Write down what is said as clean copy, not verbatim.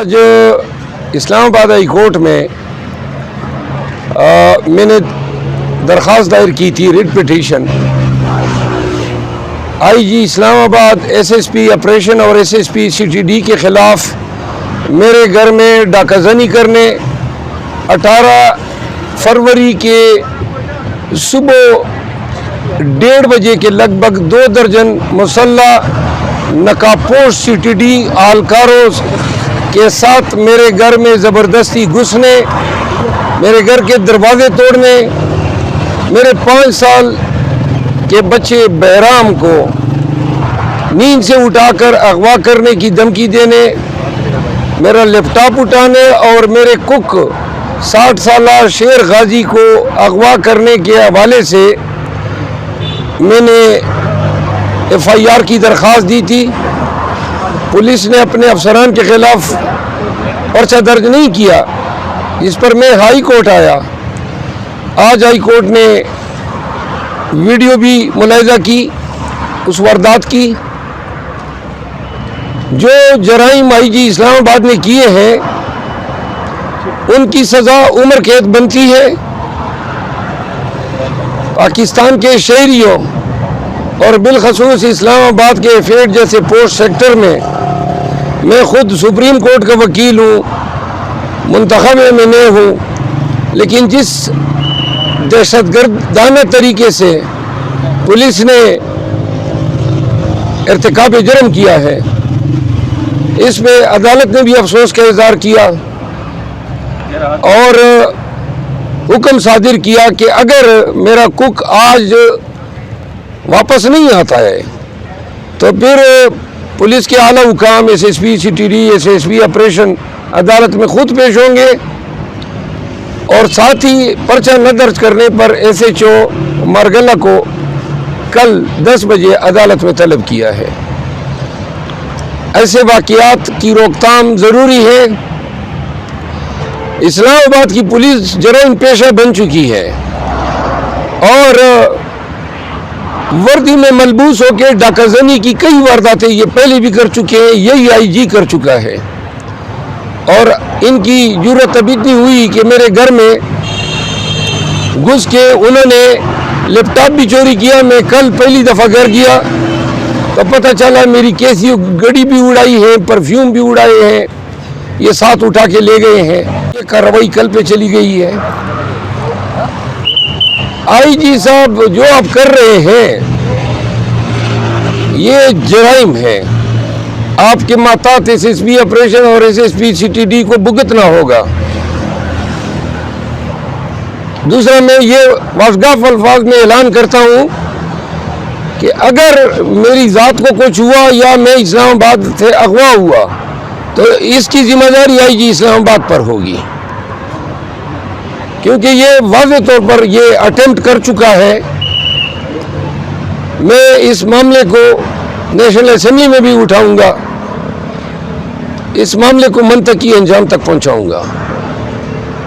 آج اسلام آباد high court میں میں نے درخواست دائر کی تھی، ریٹ پٹیشن آئی G Islamabad, S S P operation اور S S P C T D کے خلاف میرے گھر میں ڈاکہ زنی کرنے 18 فروری کے صبح 1:30 بجے کے لگ بھگ 2 درجن مسلح نقابپوش سی ٹی ڈی اہلکاروں کے ساتھ میرے گھر میں زبردستی گھسنے، میرے گھر کے دروازے توڑنے، میرے 5 سال کے بچے بہرام کو نیند سے اٹھا کر اغوا کرنے کی دھمکی دینے، میرا لیپ ٹاپ اٹھانے اور میرے کک 60 سالہ شیر غازی کو اغوا کرنے کے حوالے سے میں نے ایف آئی آر کی درخواست دی تھی۔ پولیس نے اپنے افسران کے خلاف پرچہ درج نہیں کیا، اس پر میں ہائی کورٹ آیا۔ آج ہائی کورٹ نے ویڈیو بھی ملاحظہ کی اس واردات کی۔ جو جرائم آئی جی اسلام آباد نے کیے ہیں ان کی سزا عمر قید بنتی ہے۔ پاکستان کے شہریوں اور بالخصوص اسلام آباد کے فیڈ جیسے پوسٹ سیکٹر میں خود سپریم کورٹ کا وکیل ہوں، منتخب میں نہیں ہوں، لیکن جس دہشت گردانہ طریقے سے پولیس نے ارتکاب جرم کیا ہے، اس میں عدالت نے بھی افسوس کا اظہار کیا اور حکم صادر کیا کہ اگر میرا کک آج واپس نہیں آتا ہے تو پھر پولیس کے اعلیٰ حکام S S P C T D, S S P operation عدالت میں خود پیش ہوں گے، اور ساتھ ہی پرچہ نہ درج کرنے پر ایس ایچ او مارگلہ کو کل 10 بجے عدالت میں طلب کیا ہے۔ ایسے واقعات کی روک تھام ضروری ہے۔ اسلام آباد کی پولیس جرائم پیشہ بن چکی ہے اور وردی میں ملبوس ہو کے ڈاکہ زنی کی کئی وارداتیں یہ پہلے بھی کر چکے ہیں، یہی آئی جی کر چکا ہے، اور ان کی جرأت اب اتنی ہوئی کہ میرے گھر میں گھس کے انہوں نے لیپ ٹاپ بھی چوری کیا۔ میں کل پہلی دفعہ گھر گیا تو پتہ چلا میری کیسی گڑی بھی اڑائی ہے، پرفیوم بھی اڑائے ہیں، یہ ساتھ اٹھا کے لے گئے ہیں۔ یہ کارروائی کل پہ چلی گئی ہے۔ آئی جی صاحب جو آپ کر رہے ہیں یہ جرائم ہے، آپ کے ماتحت ایس ایس پی آپریشن اور S S P C T D کو بھگتنا ہوگا۔ دوسرا، میں یہ واضح الفاظ میں اعلان کرتا ہوں کہ اگر میری ذات کو کچھ ہوا یا میں اسلام آباد سے اغوا ہوا تو اس کی ذمہ داری آئی جی اسلام آباد پر ہوگی، کیونکہ یہ واضح طور پر یہ اٹیمپٹ کر چکا ہے۔ میں اس معاملے کو نیشنل اسمبلی میں بھی اٹھاؤں گا، اس معاملے کو منطقی انجام تک پہنچاؤں گا۔